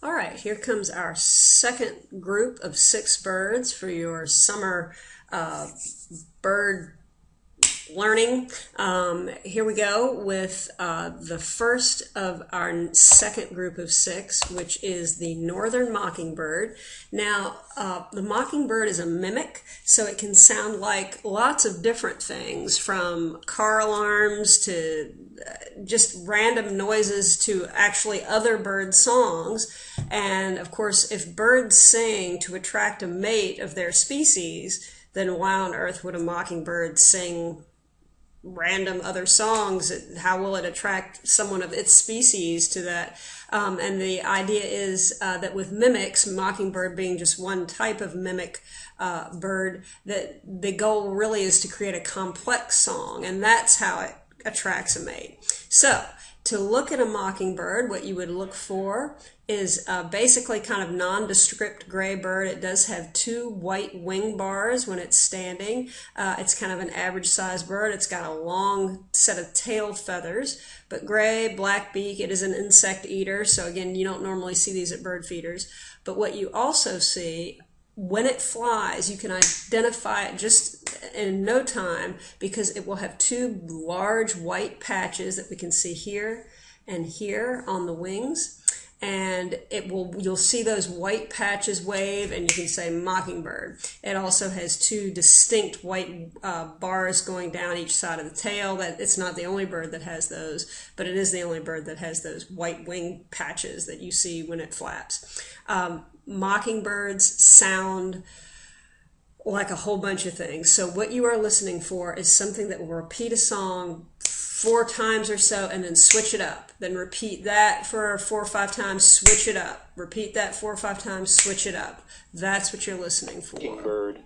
All right, here comes our second group of 6 birds for your summer bird learning. Here we go with the first of our second group of 6, which is the northern mockingbird. Now, the mockingbird is a mimic, so it can sound like lots of different things, from car alarms to just random noises to actually other bird songs. And of course, if birds sing to attract a mate of their species, then why on earth would a mockingbird sing random other songs? How will it attract someone of its species to that? And the idea is that with mimics, mockingbird being just one type of mimic bird, that the goal really is to create a complex song, and that's how it attracts a mate. So to look at a mockingbird, what you would look for is basically kind of nondescript gray bird. It does have 2 white wing bars when it's standing. It's kind of an average sized bird. It's got a long set of tail feathers, but gray, black beak. It is an insect eater, so again, you don't normally see these at bird feeders. But what you also see when it flies, you can identify it just in no time, because it will have 2 large white patches that we can see here and here on the wings. And you'll see those white patches wave, and you can say mockingbird. It also has 2 distinct white bars going down each side of the tail. That it's not the only bird that has those, but it is the only bird that has those white wing patches that you see when it flaps. Mockingbirds sound like a whole bunch of things. So what you are listening for is something that will repeat a song 4 times or so, and then switch it up. Then repeat that for 4 or 5 times, switch it up. Repeat that 4 or 5 times, switch it up. That's what you're listening for. Mockingbird.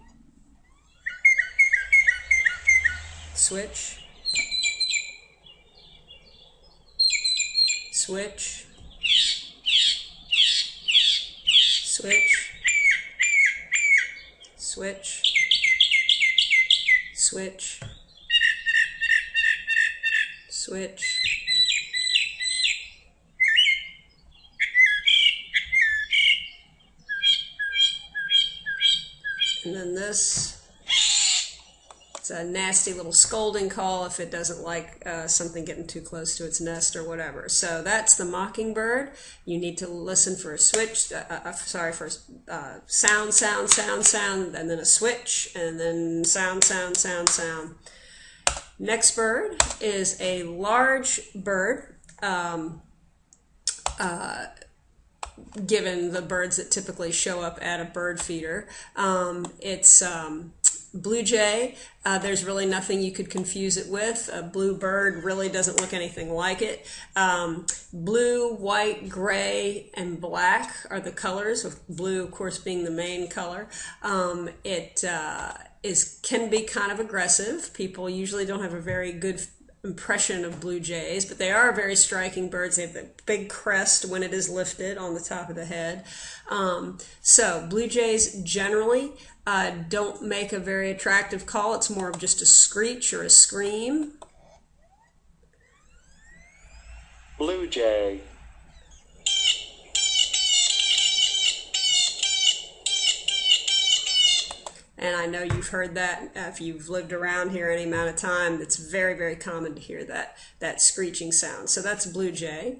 Switch. Switch. Switch. Switch. Switch. Switch. And then this, it's a nasty little scolding call if it doesn't like something getting too close to its nest or whatever. So that's the mockingbird. You need to listen for a switch, for sound, sound, sound, sound, and then a switch, and then sound, sound, sound, sound. Next bird is a large bird, given the birds that typically show up at a bird feeder. It's blue jay. There's really nothing you could confuse it with. A blue bird really doesn't look anything like it. Blue, white, gray, and black are the colors, with blue, of course, being the main color. It can be kind of aggressive. People usually don't have a very good impression of blue jays, but they are very striking birds. They have the big crest when it is lifted on the top of the head. So blue jays generally don't make a very attractive call. It's more of just a screech or a scream. Blue jay. And I know you've heard that if you've lived around here any amount of time. It's very, very common to hear that screeching sound. So that's blue jay.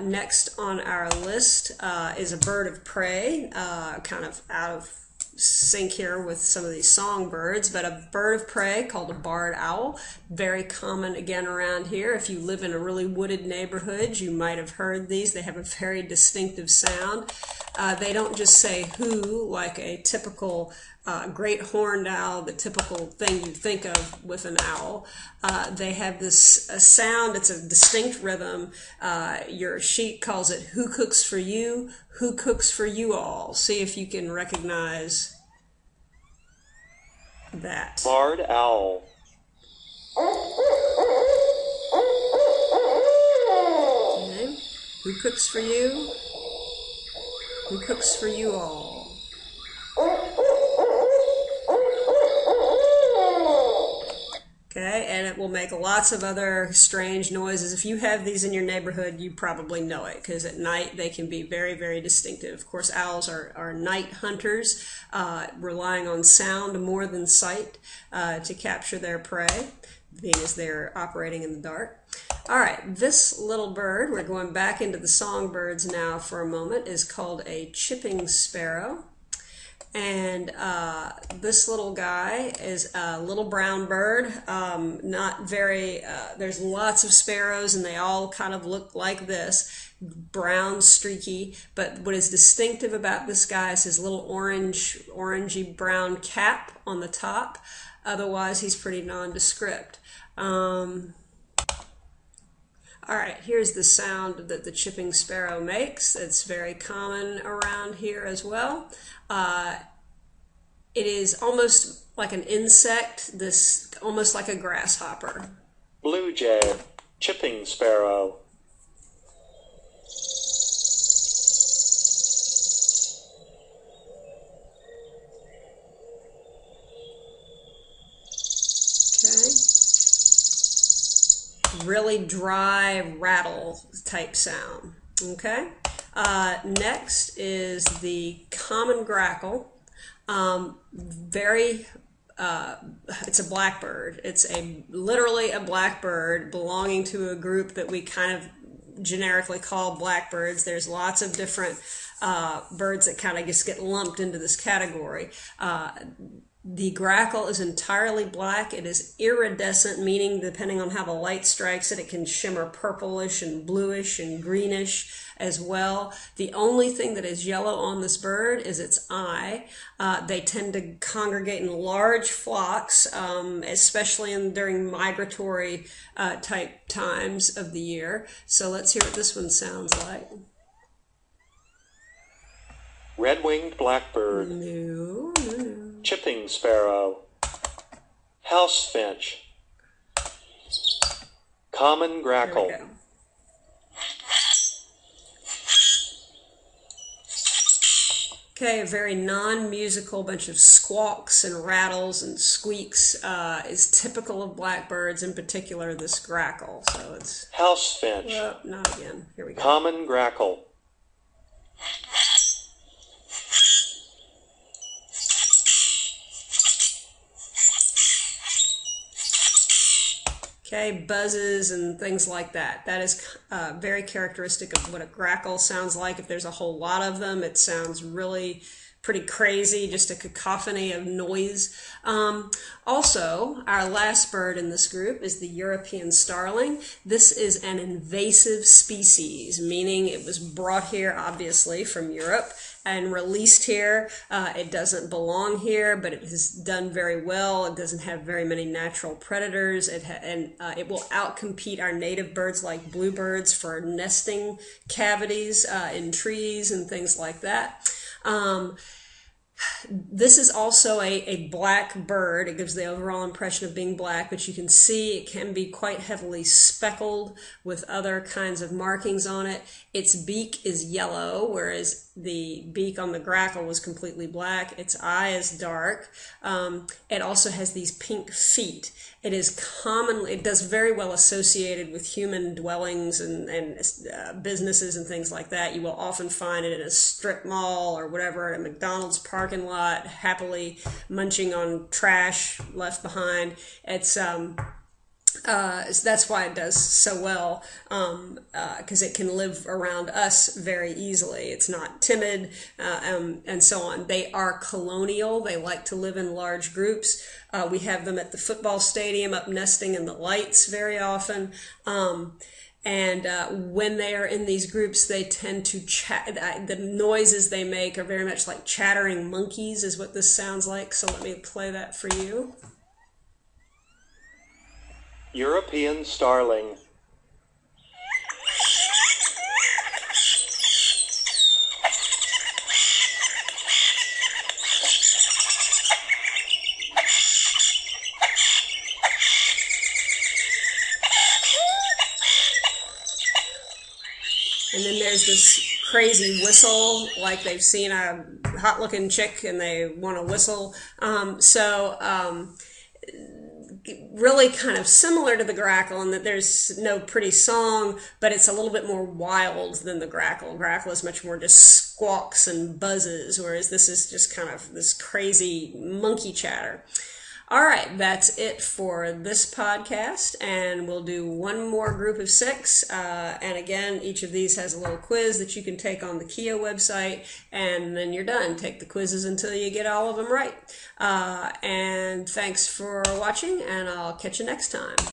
Next on our list is a bird of prey, kind of out of sync here with some of these songbirds, but a bird of prey called a barred owl. Very common again around here. If you live in a really wooded neighborhood, you might have heard these. They have a very distinctive sound. They don't just say who like a typical great horned owl, the typical thing you'd think of with an owl. They have this sound. It's a distinct rhythm. Your sheet calls it "Who cooks for you? Who cooks for you all?" See if you can recognize that. Barred owl. Okay. Who cooks for you? Who cooks for you all? Okay, and it will make lots of other strange noises. If you have these in your neighborhood, you probably know it because at night they can be very, very distinctive. Of course, owls are night hunters, relying on sound more than sight to capture their prey, being as they're operating in the dark. All right, this little bird, we're going back into the songbirds now for a moment, is called a chipping sparrow. And this little guy is a little brown bird, not very, there's lots of sparrows and they all kind of look like this, brown, streaky, but what is distinctive about this guy is his little orangey brown cap on the top. Otherwise, he's pretty nondescript. All right, here's the sound that the chipping sparrow makes. It's very common around here as well. It is almost like an insect, almost like a grasshopper. Blue jay, chipping sparrow. Okay. Really dry rattle type sound. Okay. Next is the common grackle. It's a blackbird. It's literally a blackbird belonging to a group that we kind of generically call blackbirds. There's lots of different birds that kind of just get lumped into this category. The grackle is entirely black. It is iridescent, meaning depending on how the light strikes it, it can shimmer purplish and bluish and greenish as well. The only thing that is yellow on this bird is its eye. They tend to congregate in large flocks, especially during migratory type times of the year. So let's hear what this one sounds like. Red-winged blackbird. No. Chipping sparrow. House finch. Common grackle. There we go. Okay, a very non-musical bunch of squawks and rattles and squeaks is typical of blackbirds, in particular this grackle. So it's house finch. Not again. Here we go. Common grackle. Okay, buzzes and things like that. That is very characteristic of what a grackle sounds like. If there's a whole lot of them, it sounds really pretty crazy, just a cacophony of noise. Also, our last bird in this group is the European starling. This is an invasive species, meaning it was brought here, obviously, from Europe and released here. It doesn't belong here, but it has done very well. It doesn't have very many natural predators, it will outcompete our native birds like bluebirds for nesting cavities in trees and things like that. This is also a black bird. It gives the overall impression of being black, but you can see it can be quite heavily speckled with other kinds of markings on it. Its beak is yellow, whereas the beak on the grackle was completely black. Its eye is dark. It also has these pink feet. It does very well associated with human dwellings and businesses and things like that. You will often find it in a strip mall or whatever, at a McDonald's parking lot, happily munching on trash left behind. That's why it does so well, because it can live around us very easily. It's not timid, and so on. They are colonial. They like to live in large groups. We have them at the football stadium up nesting in the lights very often. And when they are in these groups, they tend to chat. The noises they make are very much like chattering monkeys, is what this sounds like. So let me play that for you. European starling. And then there's this crazy whistle, like they've seen a hot-looking chick and they want to whistle. really kind of similar to the grackle in that there's no pretty song, but it's a little bit more wild than the grackle. Grackle is much more just squawks and buzzes, whereas this is just kind of this crazy monkey chatter. All right, that's it for this podcast, and we'll do one more group of 6. And again, each of these has a little quiz that you can take on the Kia website, and then you're done. Take the quizzes until you get all of them right. And thanks for watching, and I'll catch you next time.